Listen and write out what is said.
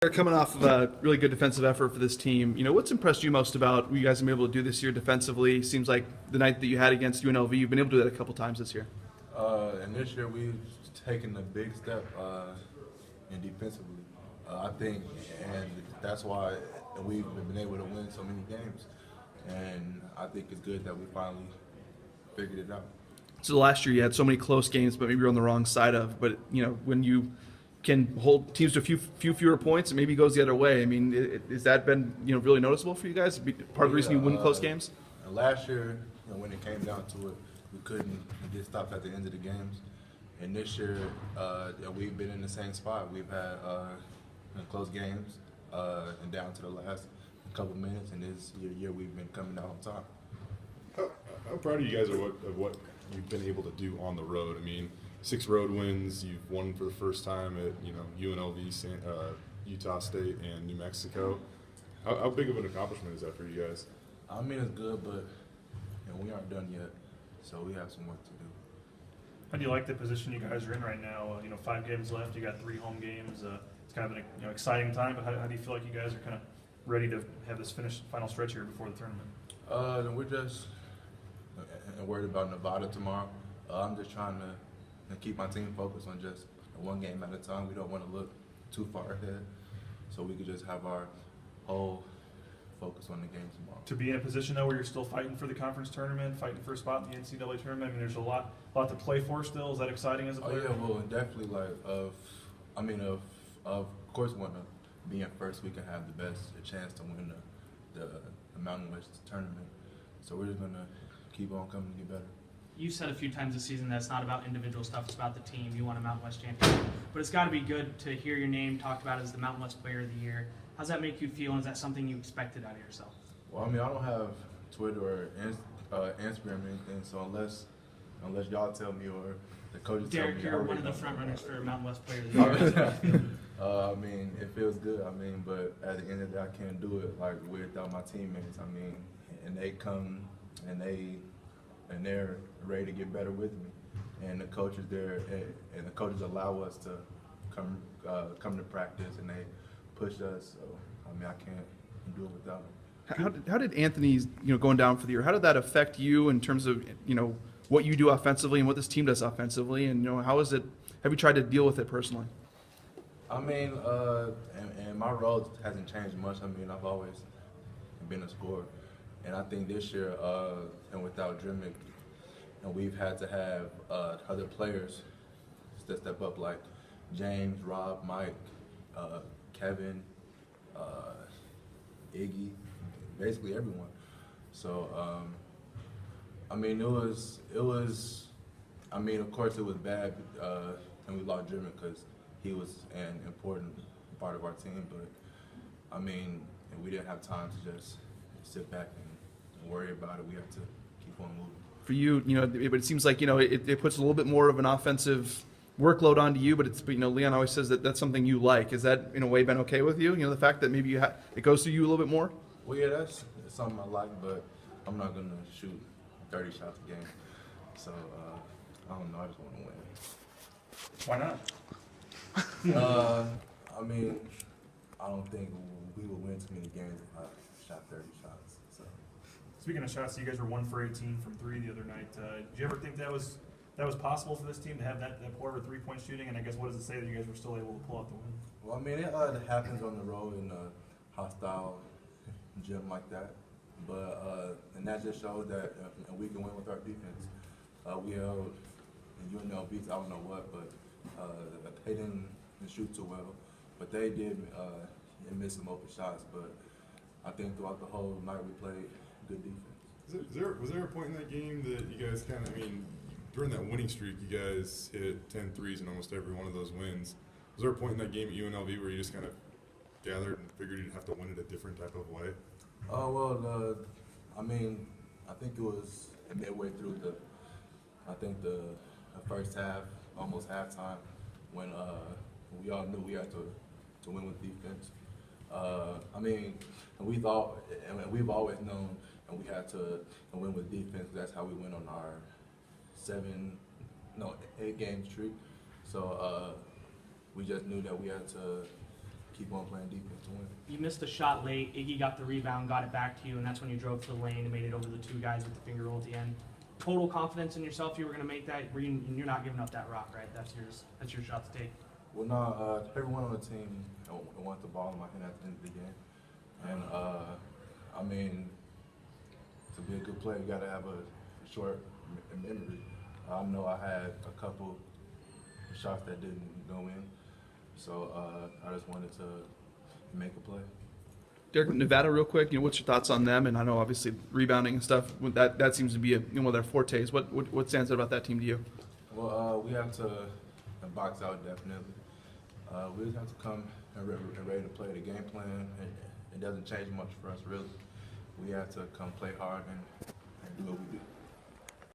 They're coming off of a really good defensive effort for this team. What's impressed you most about what you guys have been able to do this year defensively? Seems like the night that you had against UNLV, you've been able to do that a couple times this year. And this year we've taken a big step in defensively. I think, and that's why we've been able to win so many games. And I think it's good that we finally figured it out. So last year you had so many close games, but maybe you're on the wrong side of. But when you can hold teams to a few fewer points, it maybe goes the other way. I mean, has that been really noticeable for you guys? Part of the reason you win close games. Last year, when it came down to it, we couldn't get stopped at the end of the games. And this year, we've been in the same spot. We've had close games and down to the last couple minutes. And this year, we've been coming out on top. How proud of you guys of what you've been able to do on the road? I mean, 6 road wins. You've won for the first time at UNLV, Utah State, and New Mexico. How big of an accomplishment is that for you guys? I mean, it's good, but we aren't done yet, so we have some work to do. How do you like the position you guys are in right now? 5 games left. You got 3 home games. It's kind of an exciting time. But how do you feel like you guys are kind of ready to have this final stretch here before the tournament? We're just worried about Nevada tomorrow. I'm just trying to keep my team focused on just one game at a time. We don't want to look too far ahead, so we could just have our whole focus on the game tomorrow. To be in a position though where you're still fighting for the conference tournament, fighting for a spot in the NCAA tournament, I mean, there's a lot to play for still. Is that exciting as a player? Oh yeah, well, definitely. Of course, we want to be in first. We can have the best chance to win the Mountain West tournament. So we're just gonna keep on coming to get better. You've said a few times this season that it's not about individual stuff, it's about the team. You want a Mountain West championship. But it's got to be good to hear your name talked about as the Mountain West Player of the Year. How's that make you feel, and is that something you expected out of yourself? Well, I mean, I don't have Twitter or Instagram or anything, so unless y'all tell me or the coaches tell me. Derrick, you're one of the front runners for Mountain West Player of the Year. I mean, it feels good. I mean, but at the end of the day, I can't do it without my teammates. I mean, and they come and they're ready to get better with me, and the coaches there and the coaches allow us to come to practice, and they push us. So I mean, I can't do it without them. How did Anthony's going down for the year? How did that affect you in terms of what you do offensively and what this team does offensively? And how is it? Have you tried to deal with it personally? I mean, and my role hasn't changed much. I mean, I've always been a scorer. And I think this year, and without Drimmick, and we've had to have other players that step up, like James, Rob, Mike, Kevin, Iggy, basically everyone. So, I mean, it was. I mean, of course, it was bad, and we lost Drimmick because he was an important part of our team. But I mean, we didn't have time to just sit back and worry about it. We have to keep on moving. For you, but it seems like it puts a little bit more of an offensive workload onto you. But Leon always says that that's something you like. Is that in a way been okay with you? The fact that maybe it goes through you a little bit more. Well, yeah, that's something I like, but I'm not gonna shoot 30 shots a game. So I don't know. I just want to win. Why not? I mean, I don't think we would win too many games if I shot 30 shots. So. Speaking of shots, you guys were 1 for 18 from 3 the other night. Did you ever think that was possible for this team to have that poor of a 3-point shooting? And I guess what does it say that you guys were still able to pull out the win? Well, I mean, it happens on the road in a hostile gym like that. But and that just shows that we can win with our defense. We held UNLV, I don't know what, but they didn't shoot too well. But they did miss some open shots. But I think throughout the whole night we played good defense. Was there a point in that game that you guys during that winning streak, you guys hit 10 threes in almost every one of those wins. Was there a point in that game at UNLV where you just kind of gathered and figured you'd have to win it a different type of way? I mean, I think it was midway through the first half, almost halftime, when we all knew we had to win with defense. I mean, and we've always known, and we had to win with defense. That's how we went on our 8-game streak. So we just knew that we had to keep on playing defense to win. You missed a shot late. Iggy got the rebound, got it back to you, and that's when you drove to the lane and made it over the two guys with the finger roll at the end. Total confidence in yourself you were going to make that? You're not giving up that rock, right? That's yours. That's your shot to take. Well, no, everyone on the team wants the ball in my hand at the end of the game. And, I mean, to be a good player, you got to have a short memory. I know I had a couple shots that didn't go in, so I just wanted to make a play. Derrick, Nevada, real quick. What's your thoughts on them? And I know obviously rebounding and stuff. That seems to be one of their fortes. What stands out about that team to you? Well, we have to box out definitely. We just have to come and ready to play the game plan. It doesn't change much for us really. We have to come play hard and do what we do.